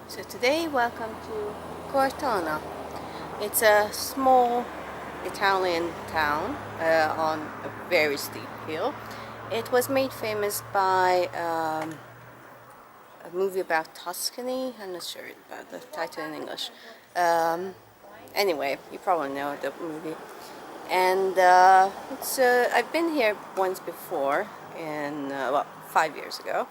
So today, welcome to Cortona. It's a small Italian town on a very steep hill. It was made famous by a movie about Tuscany. I'm not sure about the title in English. Anyway, you probably know the movie. And I've been here once before, 5 years ago,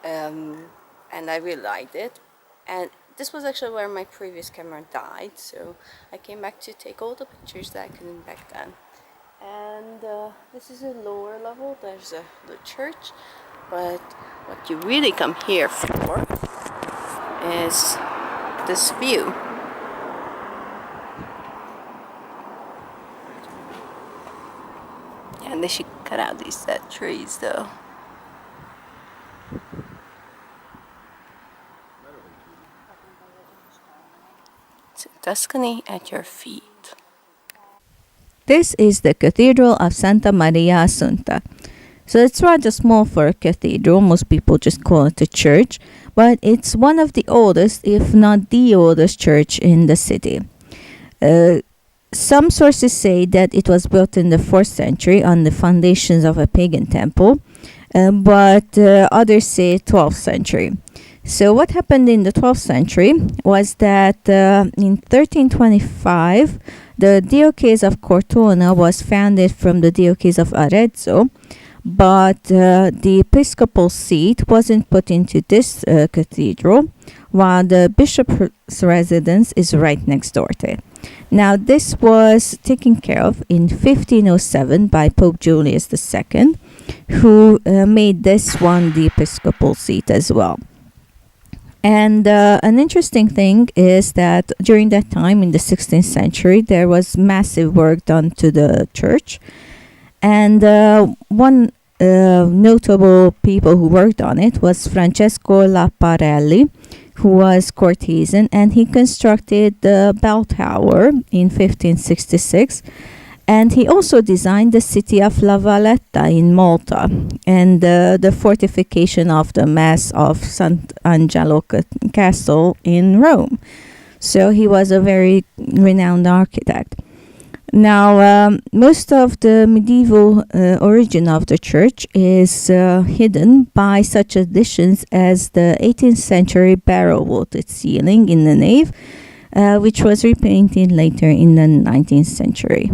and I really liked it. And this was actually where my previous camera died, so I came back to take all the pictures that I couldn't back then. And this is a lower level. There's the church, but what you really come here for is this view. And they should cut out these dead trees, though. So Tuscany at your feet. This is the Cathedral of Santa Maria Assunta. So it's rather small for a cathedral. Most people just call it a church, but it's one of the oldest, if not the oldest church in the city. Some sources say that it was built in the 4th century on the foundations of a pagan temple, but others say 12th century. So what happened in the 12th century was that in 1325, the Diocese of Cortona was founded from the Diocese of Arezzo, but the episcopal seat wasn't put into this cathedral, while the bishop's residence is right next door to it. Now, this was taken care of in 1507 by Pope Julius II, who made this one the episcopal seat as well. And an interesting thing is that during that time in the 16th century, there was massive work done to the church. And one notable people who worked on it was Francesco Laparelli, who was courtesan, and he constructed the bell tower in 1566. And he also designed the city of La Valletta in Malta and the fortification of the Mass of Sant'Angelo Castle in Rome. So he was a very renowned architect. Now, most of the medieval origin of the church is hidden by such additions as the 18th century barrel vaulted ceiling in the nave, which was repainted later in the 19th century.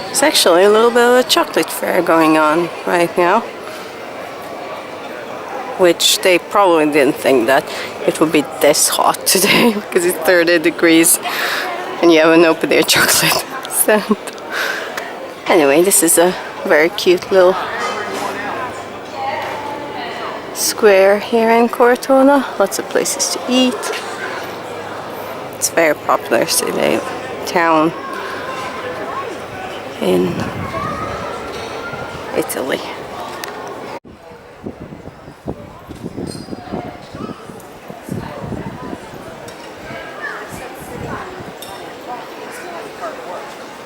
There's actually a little bit of a chocolate fair going on right now, which they probably didn't think that it would be this hot today because it's 30 degrees and you have an open air chocolate stand. Anyway, this is a very cute little square here in Cortona. Lots of places to eat. It's a very popular city, town in Italy.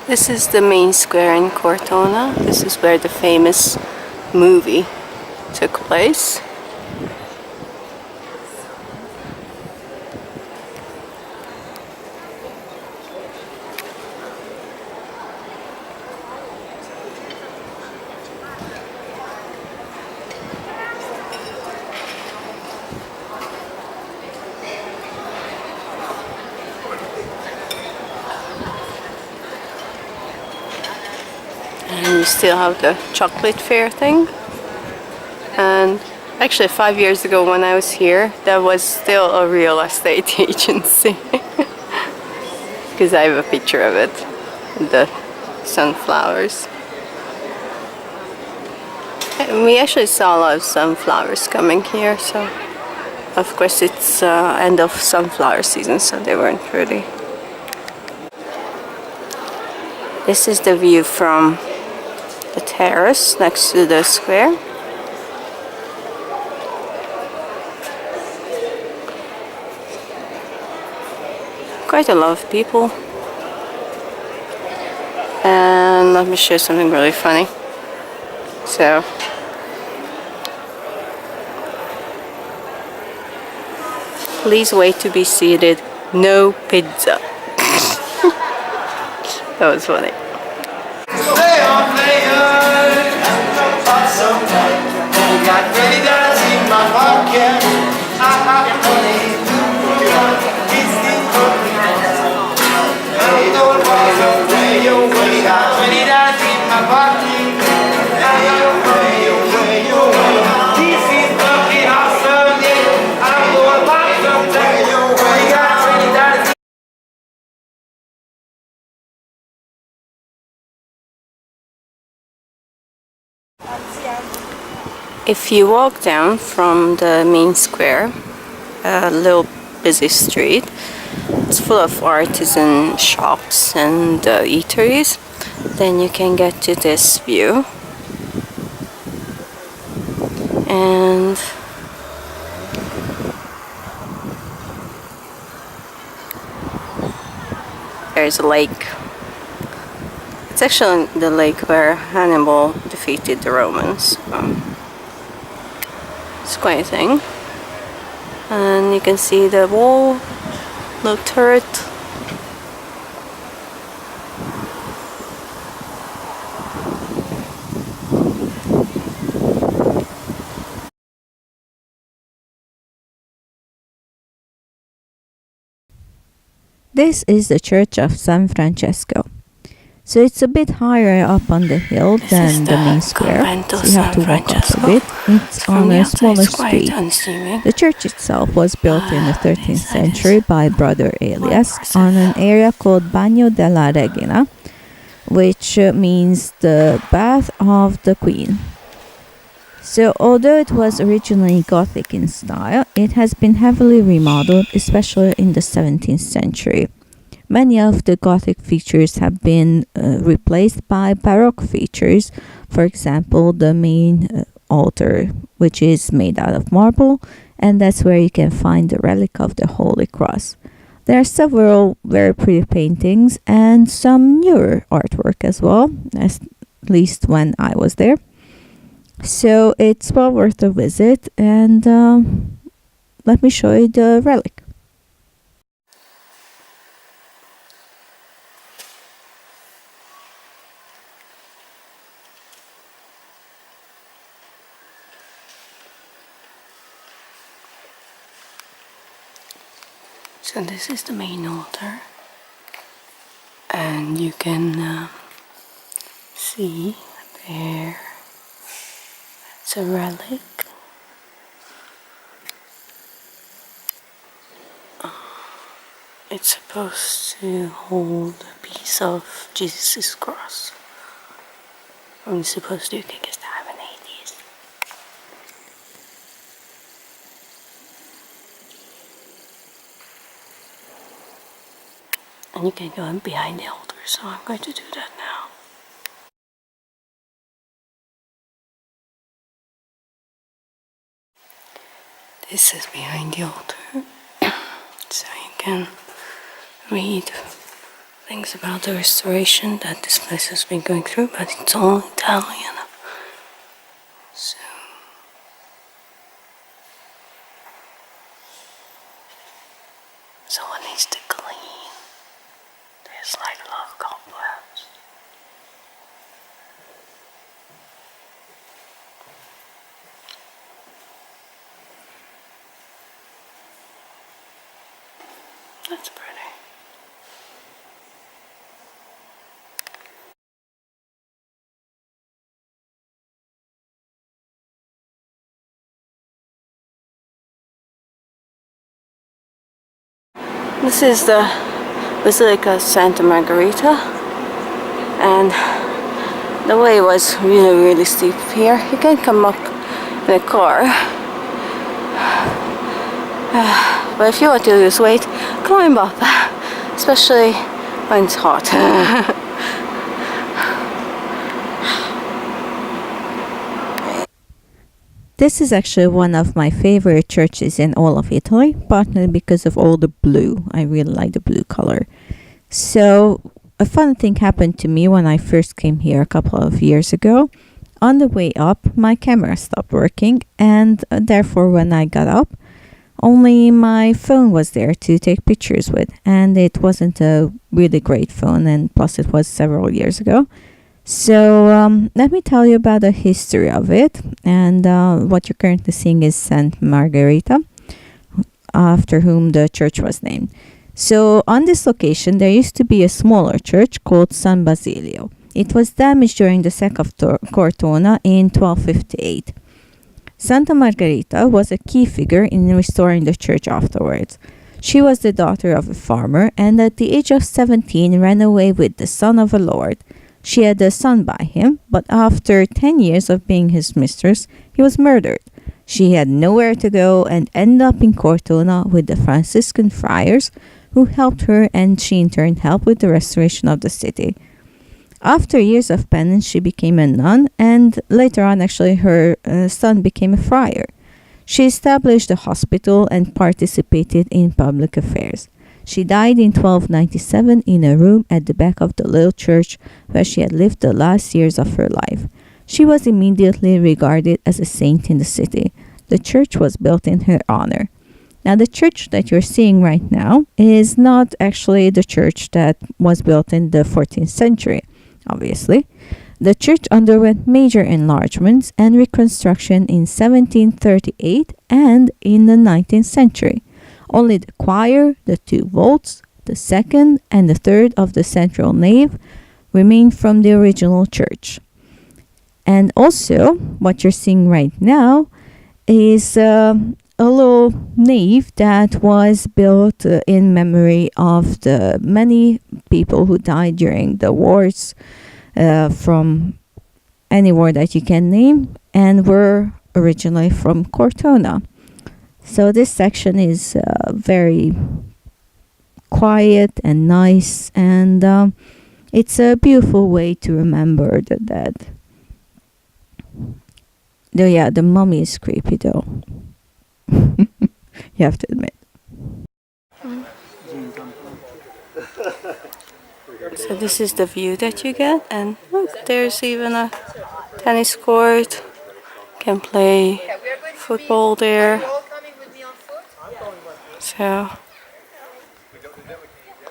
This is the main square in Cortona. This is where the famous movie took place. And you still have the chocolate fair thing. And actually 5 years ago when I was here, there was still a real estate agency. Because I have a picture of it. The sunflowers. And we actually saw a lot of sunflowers coming here, so of course it's end of sunflower season, so they weren't ready. This is the view from the terrace next to the square. Quite a lot of people. And let me show you something really funny. So, please wait to be seated. No pizza. That was funny. If you walk down from the main square, a little busy street, it's full of artisan shops and eateries, then you can get to this view. And there's a lake. It's actually the lake where Hannibal defeated the Romans. It's quite a thing. And you can see the wall, the turret. This is the church of San Francesco. So it's a bit higher up on the hill than the main square, so you have to walk up a bit. It's on a smaller street. The church itself was built in the 13th century by Brother Elias on an area called Bagno della Regina, which means the bath of the Queen. So although it was originally Gothic in style, it has been heavily remodeled, especially in the 17th century. Many of the Gothic features have been replaced by Baroque features. For example, the main altar, which is made out of marble, and that's where you can find the relic of the Holy Cross. There are several very pretty paintings and some newer artwork as well, at least when I was there. So it's well worth a visit, and let me show you the relic. So this is the main altar, and you can see there, it's a relic. It's supposed to hold a piece of Jesus' cross. I'm supposed to kick his time in 80s. And you can go in behind the altar, so I'm going to do that now. This is behind the altar, so you can read things about the restoration that this place has been going through, but it's all Italian. So someone needs to clean. There's like a lot of cobwebs. That's pretty. This is the Basilica of Santa Margherita, and the way was really steep here. You can come up in a car, but if you want to lose weight, climb up, especially when it's hot. This is actually one of my favorite churches in all of Italy, partly because of all the blue. I really like the blue color. So a fun thing happened to me when I first came here a couple of years ago. On the way up, my camera stopped working, and therefore, when I got up, only my phone was there to take pictures with, and it wasn't a really great phone, and plus, it was several years ago. So, let me tell you about the history of it, and what you're currently seeing is Saint Margherita, after whom the church was named. So, on this location, there used to be a smaller church called San Basilio. It was damaged during the sack of Cortona in 1258. Santa Margherita was a key figure in restoring the church afterwards. She was the daughter of a farmer, and at the age of 17 ran away with the son of a lord. She had a son by him, but after 10 years of being his mistress, he was murdered. She had nowhere to go and ended up in Cortona with the Franciscan friars, who helped her, and she in turn helped with the restoration of the city. After years of penance, she became a nun, and later on, actually, her son became a friar. She established a hospital and participated in public affairs. She died in 1297 in a room at the back of the little church where she had lived the last years of her life. She was immediately regarded as a saint in the city. The church was built in her honor. Now, the church that you're seeing right now is not actually the church that was built in the 14th century, obviously. The church underwent major enlargements and reconstruction in 1738 and in the 19th century. Only the choir, the two vaults, the second and the third of the central nave remain from the original church. And also, what you're seeing right now is a little nave that was built in memory of the many people who died during the wars, from any war that you can name, and were originally from Cortona. So this section is very quiet and nice, and it's a beautiful way to remember the dead. The mummy is creepy though. You have to admit. So this is the view that you get, and look, there's even a tennis court. Can play football there. So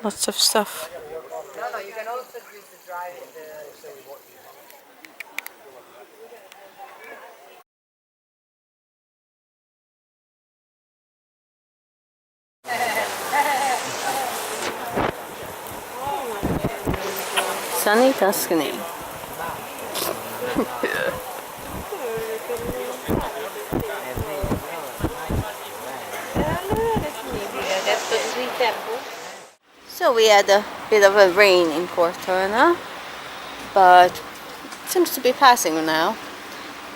lots of stuff. You can also use the drive. Sunny Tuscany. So we had a bit of a rain in Cortona, but it seems to be passing now.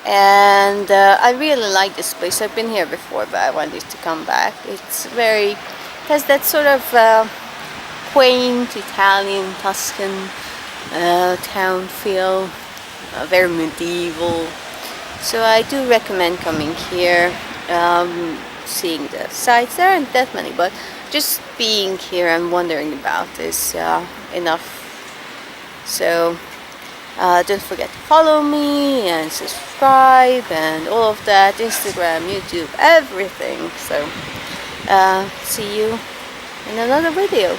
And I really like this place. I've been here before, but I wanted to come back. It has that sort of quaint Italian Tuscan town feel, very medieval. So I do recommend coming here, seeing the sights. There aren't that many, but just being here and wandering about is enough. So don't forget to follow me and subscribe and all of that, Instagram, YouTube, everything. So see you in another video.